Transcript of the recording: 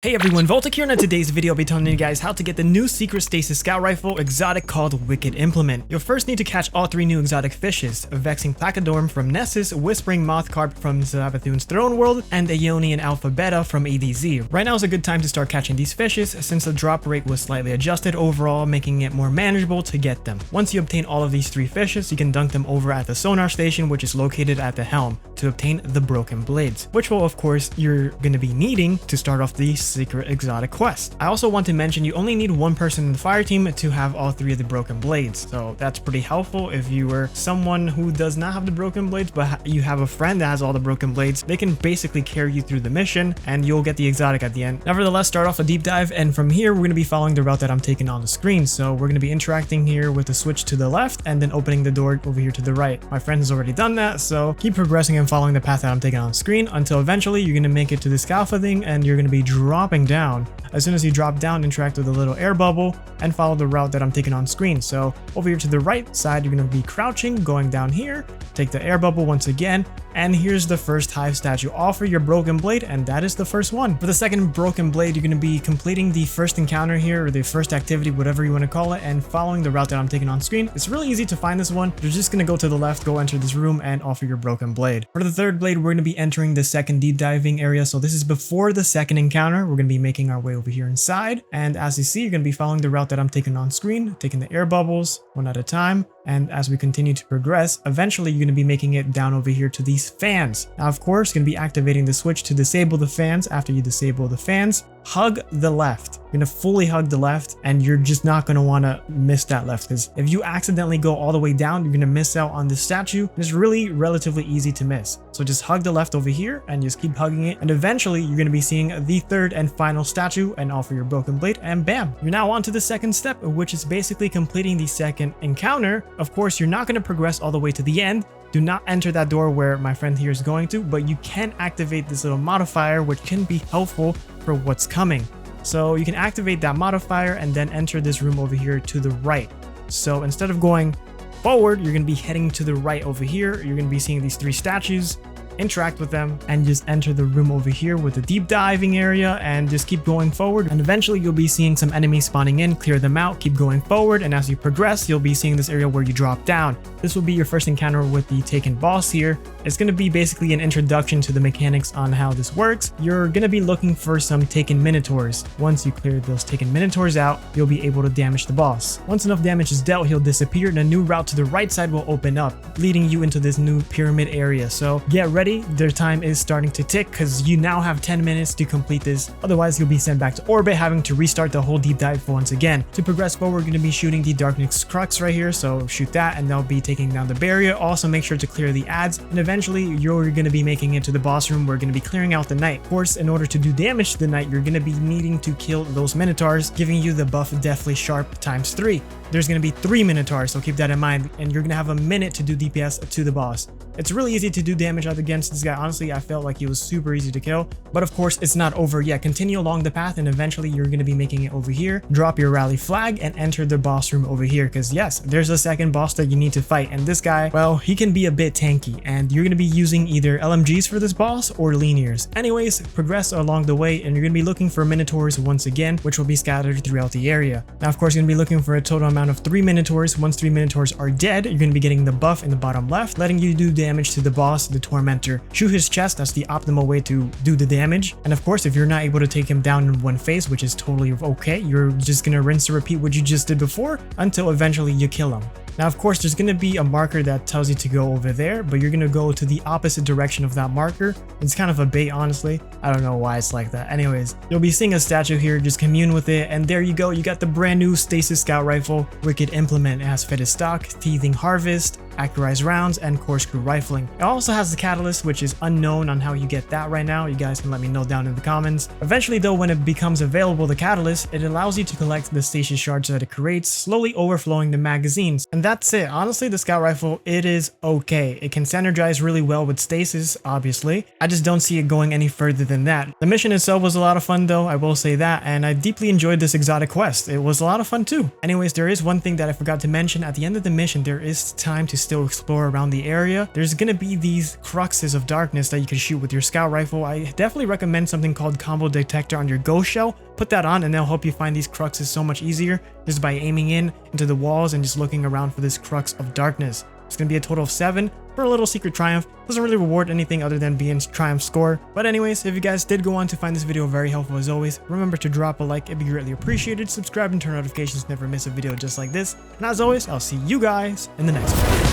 Hey everyone, Voltic here, and in today's video I'll be telling you guys how to get the new secret stasis scout rifle exotic called Wicked Implement. You'll first need to catch all 3 new exotic fishes, a Vexing Placoderm from Nessus, Whispering Moth Carp from Zavathun's Throne World, and a Ionian Alpha Beta from ADZ. Right now is a good time to start catching these fishes since the drop rate was slightly adjusted overall, making it more manageable to get them. Once you obtain all of these 3 fishes, you can dunk them over at the sonar station, which is located at the helm, to obtain the broken blades, which will of course you're going to be needing to start off the secret exotic quest. I also want to mention you only need 1 person in the fire team to have all 3 of the broken blades, so that's pretty helpful. If you were someone who does not have the broken blades but you have a friend that has all the broken blades, they can basically carry you through the mission and you'll get the exotic at the end. Nevertheless, start off a deep dive, and from here we're going to be following the route that I'm taking on the screen. So we're going to be interacting here with the switch to the left and then opening the door over here to the right. My friend has already done that, so keep progressing and following the path that I'm taking on the screen until eventually you're going to make it to this alpha thing and you're going to be dropping down. As soon as you drop down, interact with the little air bubble and follow the route that I'm taking on screen. So over here to the right side, you're going to be crouching, going down here, take the air bubble once again, and here's the first hive statue. Offer your broken blade, and that is the first one. For the second broken blade, you're going to be completing the first encounter here, or the first activity, whatever you want to call it, and following the route that I'm taking on screen. It's really easy to find this one. You're just going to go to the left, go enter this room, and offer your broken blade. For the third blade, we're going to be entering the second deep diving area. So this is before the second encounter. We're going to be making our way over here inside, and as you see, you're going to be following the route that I'm taking on screen, taking the air bubbles one at a time. And as we continue to progress, eventually you're going to be making it down over here to these fans. Now, of course, you're going to be activating the switch to disable the fans. After you disable the fans, hug the left. You're going to fully hug the left, and you're just not going to want to miss that left, because if you accidentally go all the way down, you're going to miss out on this statue. It's really relatively easy to miss. So just hug the left over here and just keep hugging it, and eventually you're going to be seeing the third and final statue and offer your broken blade, and bam, you're now on to the second step, which is basically completing the second encounter. Of course, you're not going to progress all the way to the end. Do not enter that door where my friend here is going to, but you can activate this little modifier, which can be helpful for what's coming. So you can activate that modifier and then enter this room over here to the right. So instead of going forward, you're going to be heading to the right over here. You're going to be seeing these 3 statues. Interact with them and just enter the room over here with the deep diving area, and just keep going forward, and eventually you'll be seeing some enemies spawning in. Clear them out, keep going forward, and as you progress you'll be seeing this area where you drop down. This will be your first encounter with the taken boss here. It's going to be basically an introduction to the mechanics on how this works. You're going to be looking for some taken minotaurs. Once you clear those taken minotaurs out, you'll be able to damage the boss. Once enough damage is dealt, he'll disappear and a new route to the right side will open up, leading you into this new pyramid area. So get ready. Their time is starting to tick because you now have 10 minutes to complete this. Otherwise, you'll be sent back to orbit, having to restart the whole deep dive once again. To progress forward, we're going to be shooting the Darkness Crux right here. So shoot that and they'll be taking down the barrier. Also, make sure to clear the ads. And eventually, you're going to be making it to the boss room. We're going to be clearing out the knight. Of course, in order to do damage to the knight, you're going to be needing to kill those minotaurs, giving you the buff Deathly Sharp times 3. There's going to be 3 minotaurs, so keep that in mind. And you're going to have a minute to do DPS to the boss. It's really easy to do damage against this guy. Honestly, I felt like he was super easy to kill, but of course it's not over yet. Continue along the path and eventually you're going to be making it over here. Drop your rally flag and enter the boss room over here, because yes, there's a second boss that you need to fight, and this guy, well, he can be a bit tanky, and you're going to be using either LMGs for this boss or linears. Anyways, progress along the way and you're going to be looking for minotaurs once again, which will be scattered throughout the area. Now, of course, you're going to be looking for a total amount of 3 minotaurs. Once 3 minotaurs are dead, you're going to be getting the buff in the bottom left, letting you do damage to the boss, the tormentor. Shoot his chest. That's the optimal way to do the damage. And of course, if you're not able to take him down in one phase, which is totally okay, you're just gonna rinse and repeat what you just did before until eventually you kill him. Now, of course, there's going to be a marker that tells you to go over there, but you're going to go to the opposite direction of that marker. It's kind of a bait, honestly. I don't know why it's like that. Anyways, you'll be seeing a statue here. Just commune with it, and there you go. You got the brand new Stasis Scout Rifle Wicked Implement. It has fitted stock, teething harvest, accurized rounds, and corkscrew rifling. It also has the catalyst, which is unknown on how you get that right now. You guys can let me know down in the comments. Eventually, though, when it becomes available, the catalyst, it allows you to collect the stasis shards that it creates, slowly overflowing the magazines. And that's it. Honestly, the scout rifle, it is okay. It can synergize really well with stasis, obviously. I just don't see it going any further than that. The mission itself was a lot of fun though, I will say that, and I deeply enjoyed this exotic quest. It was a lot of fun too. Anyways, there is one thing that I forgot to mention. At the end of the mission, there is time to still explore around the area, there's gonna be these cruxes of darkness that you can shoot with your scout rifle. I definitely recommend something called combo detector on your ghost shell. Put that on and they'll help you find these cruxes so much easier just by aiming into the walls and just looking around for this crux of darkness. It's gonna be a total of 7 for a little secret triumph. Doesn't really reward anything other than being triumph score. But anyways, if you guys did go on to find this video very helpful as always, remember to drop a like, it'd be greatly appreciated. Subscribe and turn notifications to never miss a video just like this. And as always, I'll see you guys in the next one.